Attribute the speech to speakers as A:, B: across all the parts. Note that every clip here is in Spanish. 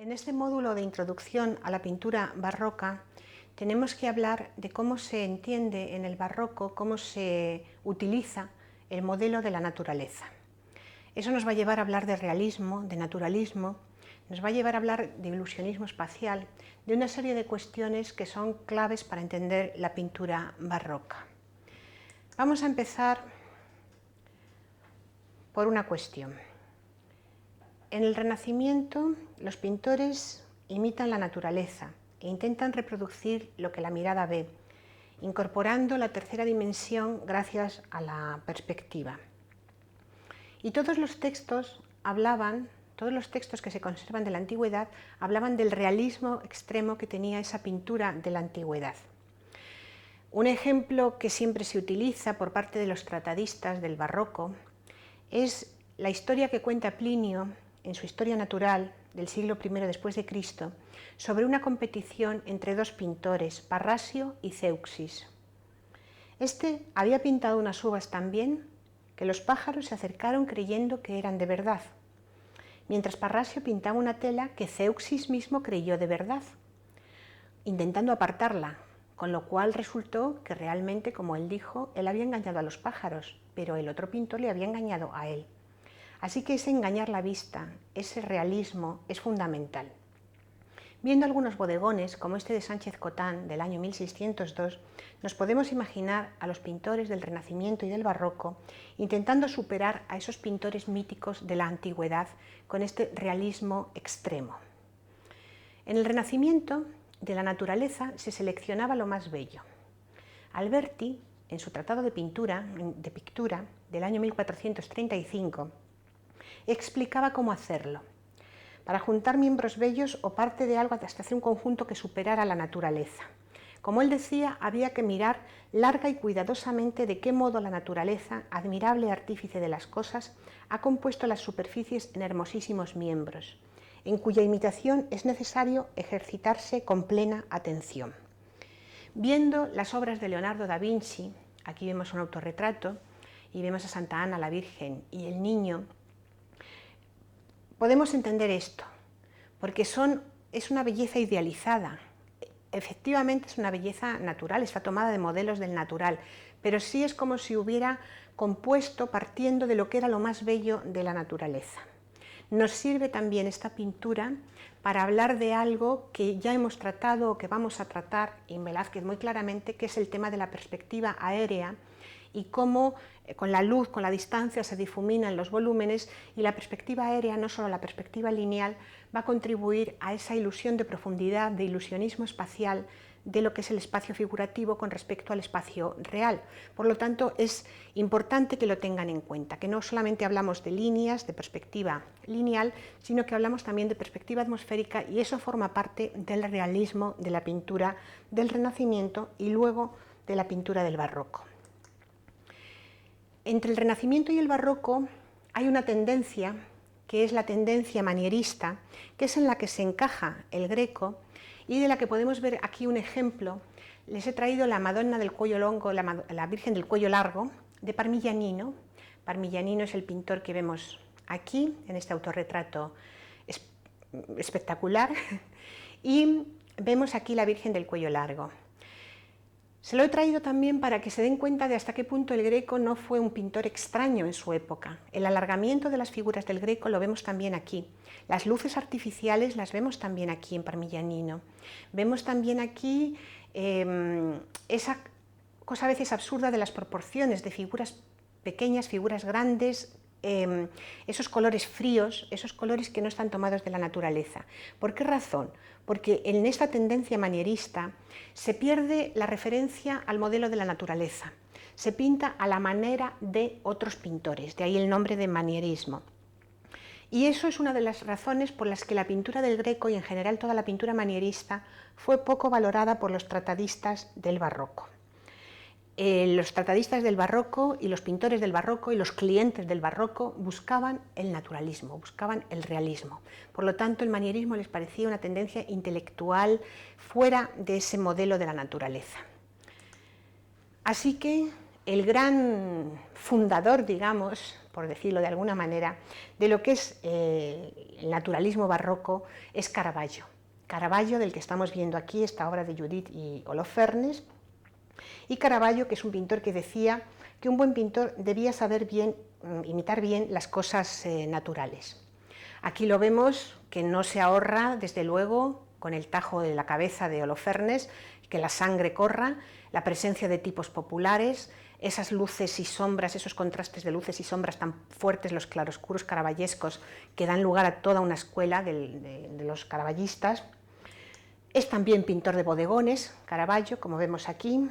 A: En este módulo de introducción a la pintura barroca tenemos que hablar de cómo se entiende en el barroco, cómo se utiliza el modelo de la naturaleza. Eso nos va a llevar a hablar de realismo, de naturalismo, nos va a llevar a hablar de ilusionismo espacial, de una serie de cuestiones que son claves para entender la pintura barroca. Vamos a empezar por una cuestión. En el Renacimiento, los pintores imitan la naturaleza e intentan reproducir lo que la mirada ve, incorporando la tercera dimensión gracias a la perspectiva. Y todos los textos que se conservan de la antigüedad hablaban del realismo extremo que tenía esa pintura de la antigüedad. Un ejemplo que siempre se utiliza por parte de los tratadistas del barroco es la historia que cuenta Plinio en su Historia Natural del siglo I después de Cristo sobre una competición entre dos pintores, Parrasio y Zeuxis. Este había pintado unas uvas tan bien que los pájaros se acercaron creyendo que eran de verdad, mientras Parrasio pintaba una tela que Zeuxis mismo creyó de verdad, intentando apartarla, con lo cual resultó que realmente, como él dijo, él había engañado a los pájaros, pero el otro pintor le había engañado a él. Así que ese engañar la vista, ese realismo es fundamental. Viendo algunos bodegones, como este de Sánchez Cotán del año 1602, nos podemos imaginar a los pintores del Renacimiento y del Barroco intentando superar a esos pintores míticos de la antigüedad con este realismo extremo. En el Renacimiento, de la naturaleza se seleccionaba lo más bello. Alberti, en su Tratado de Pictura del año 1435, explicaba cómo hacerlo, para juntar miembros bellos o parte de algo hasta hacer un conjunto que superara la naturaleza. Como él decía, había que mirar larga y cuidadosamente de qué modo la naturaleza, admirable artífice de las cosas, ha compuesto las superficies en hermosísimos miembros, en cuya imitación es necesario ejercitarse con plena atención. Viendo las obras de Leonardo da Vinci, aquí vemos un autorretrato y vemos a Santa Ana, la Virgen y el niño, podemos entender esto, porque es una belleza idealizada. Efectivamente es una belleza natural, está tomada de modelos del natural, pero sí es como si hubiera compuesto partiendo de lo que era lo más bello de la naturaleza. Nos sirve también esta pintura para hablar de algo que ya hemos tratado o que vamos a tratar en Velázquez muy claramente, que es el tema de la perspectiva aérea y cómo con la luz, con la distancia se difuminan los volúmenes, y la perspectiva aérea, no solo la perspectiva lineal, va a contribuir a esa ilusión de profundidad, de ilusionismo espacial de lo que es el espacio figurativo con respecto al espacio real. Por lo tanto, es importante que lo tengan en cuenta, que no solamente hablamos de líneas, de perspectiva lineal, sino que hablamos también de perspectiva atmosférica, y eso forma parte del realismo de la pintura del Renacimiento y luego de la pintura del Barroco. Entre el Renacimiento y el Barroco hay una tendencia, que es la tendencia manierista, que es en la que se encaja el Greco y de la que podemos ver aquí un ejemplo. Les he traído la Madonna del cuello longo, la Virgen del cuello largo, de Parmigianino. Parmigianino es el pintor que vemos aquí, en este autorretrato espectacular, y vemos aquí la Virgen del cuello largo. Se lo he traído también para que se den cuenta de hasta qué punto el Greco no fue un pintor extraño en su época. El alargamiento de las figuras del Greco lo vemos también aquí. Las luces artificiales las vemos también aquí en Parmigianino. Vemos también aquí esa cosa a veces absurda de las proporciones, de figuras pequeñas, figuras grandes, esos colores fríos, esos colores que no están tomados de la naturaleza. ¿Por qué razón? Porque en esta tendencia manierista se pierde la referencia al modelo de la naturaleza, se pinta a la manera de otros pintores, de ahí el nombre de manierismo. Y eso es una de las razones por las que la pintura del Greco y en general toda la pintura manierista fue poco valorada por los tratadistas del Barroco. Los tratadistas del Barroco y los pintores del Barroco y los clientes del Barroco buscaban el naturalismo, buscaban el realismo. Por lo tanto, el manierismo les parecía una tendencia intelectual fuera de ese modelo de la naturaleza. Así que el gran fundador, digamos, por decirlo de alguna manera, de lo que es el naturalismo barroco es Caravaggio. Caravaggio, del que estamos viendo aquí esta obra de Judith y Holofernes, y Caravaggio, que es un pintor que decía que un buen pintor debía saber bien, imitar bien las cosas naturales. Aquí lo vemos que no se ahorra, desde luego, con el tajo de la cabeza de Holofernes, que la sangre corra, la presencia de tipos populares, esas luces y sombras, esos contrastes de luces y sombras tan fuertes, los claroscuros caravallescos, que dan lugar a toda una escuela de los caravallistas. Es también pintor de bodegones, Caravaggio, como vemos aquí,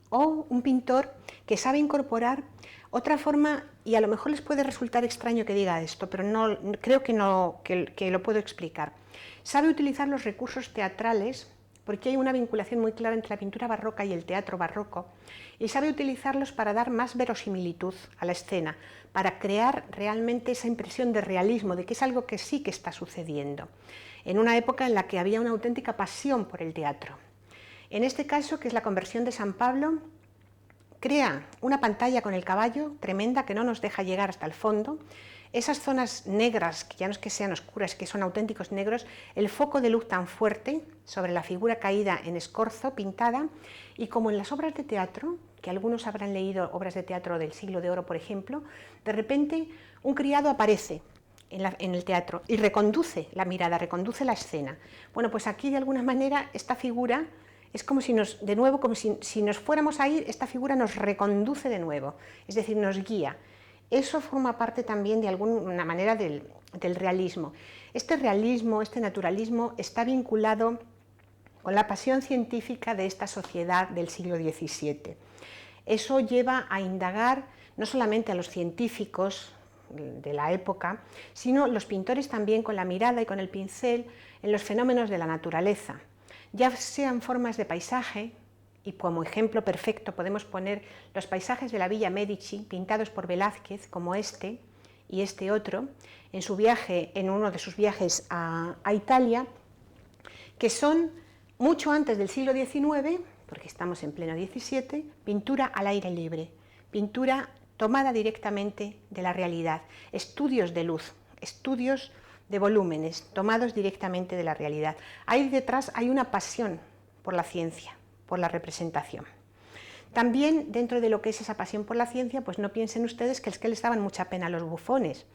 A: o un pintor que sabe incorporar otra forma, y a lo mejor les puede resultar extraño que diga esto, pero creo que lo puedo explicar. Sabe utilizar los recursos teatrales, porque hay una vinculación muy clara entre la pintura barroca y el teatro barroco, y sabe utilizarlos para dar más verosimilitud a la escena, para crear realmente esa impresión de realismo, de que es algo que sí que está sucediendo, en una época en la que había una auténtica pasión por el teatro. En este caso, que es la conversión de San Pablo, crea una pantalla con el caballo tremenda que no nos deja llegar hasta el fondo. Esas zonas negras, que ya no es que sean oscuras, que son auténticos negros, el foco de luz tan fuerte sobre la figura caída en escorzo, pintada, y como en las obras de teatro, que algunos habrán leído obras de teatro del Siglo de Oro, por ejemplo, de repente un criado aparece en el teatro y reconduce la mirada, reconduce la escena. Bueno, pues aquí de alguna manera esta figura es como si de nuevo, como si nos fuéramos a ir, esta figura nos reconduce de nuevo, es decir, nos guía. Eso forma parte también de alguna manera del realismo. Este realismo, este naturalismo está vinculado con la pasión científica de esta sociedad del siglo XVII. Eso lleva a indagar no solamente a los científicos de la época, sino los pintores también con la mirada y con el pincel en los fenómenos de la naturaleza, ya sean formas de paisaje, y como ejemplo perfecto podemos poner los paisajes de la Villa Medici pintados por Velázquez, como este y este otro, en uno de sus viajes a Italia, que son mucho antes del siglo XIX, porque estamos en pleno XVII, pintura al aire libre, pintura tomada directamente de la realidad, estudios de luz, estudios de volúmenes tomados directamente de la realidad. Ahí detrás hay una pasión por la ciencia, por la representación. También dentro de lo que es esa pasión por la ciencia, pues no piensen ustedes que es que les daban mucha pena a los bufones,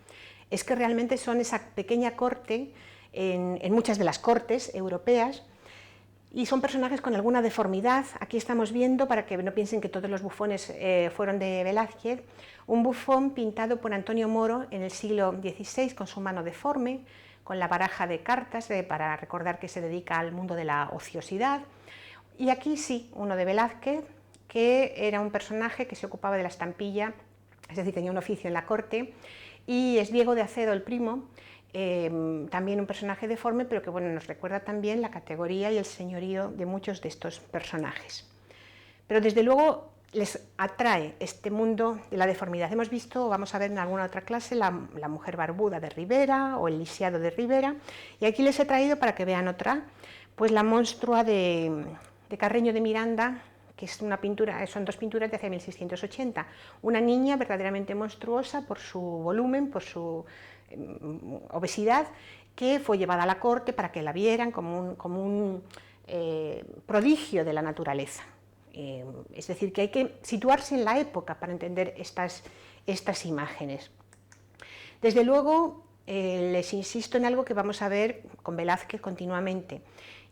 A: es que realmente son esa pequeña corte en muchas de las cortes europeas, y son personajes con alguna deformidad. Aquí estamos viendo, para que no piensen que todos los bufones fueron de Velázquez, un bufón pintado por Antonio Moro en el siglo XVI con su mano deforme, con la baraja de cartas para recordar que se dedica al mundo de la ociosidad. Y aquí sí, uno de Velázquez, que era un personaje que se ocupaba de la estampilla, es decir, tenía un oficio en la corte, y es Diego de Acedo, el primo, también un personaje deforme, pero que bueno, nos recuerda también la categoría y el señorío de muchos de estos personajes. Pero desde luego les atrae este mundo de la deformidad. Hemos visto, vamos a ver en alguna otra clase, la mujer barbuda de Rivera o el lisiado de Rivera, y aquí les he traído para que vean otra, pues la monstrua de Carreño de Miranda, que es una pintura, son dos pinturas de hacia 1680. Una niña verdaderamente monstruosa por su volumen, por su obesidad, que fue llevada a la corte para que la vieran como un prodigio de la naturaleza. Es decir, que hay que situarse en la época para entender estas imágenes. Desde luego, les insisto en algo que vamos a ver con Velázquez continuamente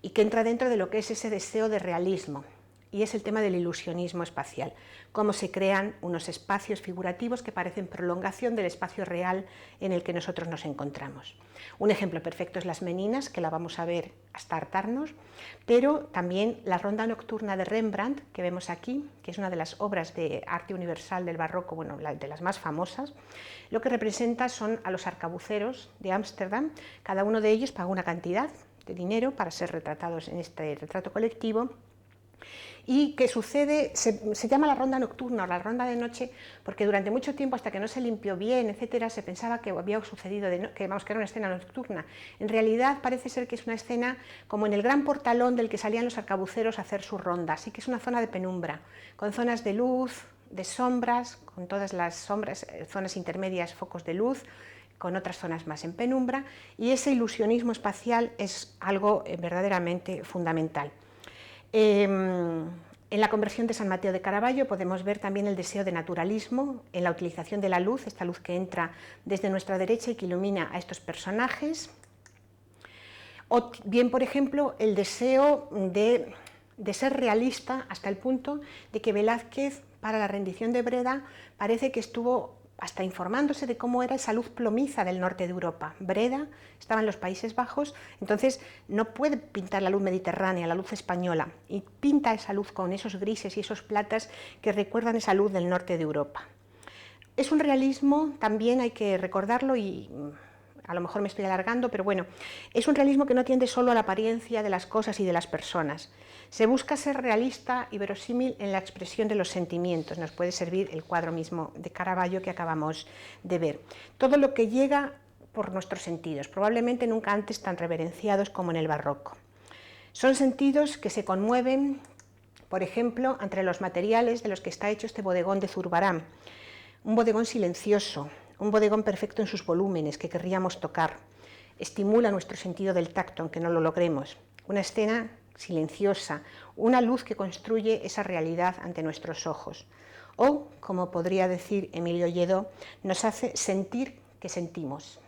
A: y que entra dentro de lo que es ese deseo de realismo, y es el tema del ilusionismo espacial, cómo se crean unos espacios figurativos que parecen prolongación del espacio real en el que nosotros nos encontramos. Un ejemplo perfecto es Las Meninas, que la vamos a ver hasta hartarnos, pero también la Ronda Nocturna de Rembrandt, que vemos aquí, que es una de las obras de arte universal del barroco, bueno, de las más famosas. Lo que representa son a los arcabuceros de Ámsterdam, cada uno de ellos paga una cantidad de dinero para ser retratados en este retrato colectivo. ¿Y qué sucede? Se llama la ronda nocturna o la ronda de noche porque durante mucho tiempo, hasta que no se limpió bien, etcétera, se pensaba que había sucedido, que era una escena nocturna. En realidad parece ser que es una escena como en el gran portalón del que salían los arcabuceros a hacer su ronda, así que es una zona de penumbra, con zonas de luz, de sombras, con todas las sombras, zonas intermedias, focos de luz, con otras zonas más en penumbra, y ese ilusionismo espacial es algo verdaderamente fundamental. En la conversión de San Mateo de Caravaggio podemos ver también el deseo de naturalismo en la utilización de la luz, esta luz que entra desde nuestra derecha y que ilumina a estos personajes. O bien, por ejemplo, el deseo de ser realista hasta el punto de que Velázquez, para la rendición de Breda, parece que estuvo hasta informándose de cómo era esa luz plomiza del norte de Europa. Breda estaba en los Países Bajos, entonces no puede pintar la luz mediterránea, la luz española, y pinta esa luz con esos grises y esos platas que recuerdan esa luz del norte de Europa. Es un realismo, también hay que recordarlo, y a lo mejor me estoy alargando, pero bueno, es un realismo que no tiende solo a la apariencia de las cosas y de las personas. Se busca ser realista y verosímil en la expresión de los sentimientos. Nos puede servir el cuadro mismo de Caravaggio que acabamos de ver. Todo lo que llega por nuestros sentidos, probablemente nunca antes tan reverenciados como en el barroco. Son sentidos que se conmueven, por ejemplo, entre los materiales de los que está hecho este bodegón de Zurbarán. Un bodegón silencioso, un bodegón perfecto en sus volúmenes que querríamos tocar. Estimula nuestro sentido del tacto, aunque no lo logremos. Una escena silenciosa, una luz que construye esa realidad ante nuestros ojos. O, como podría decir Emilio Lledó, nos hace sentir que sentimos.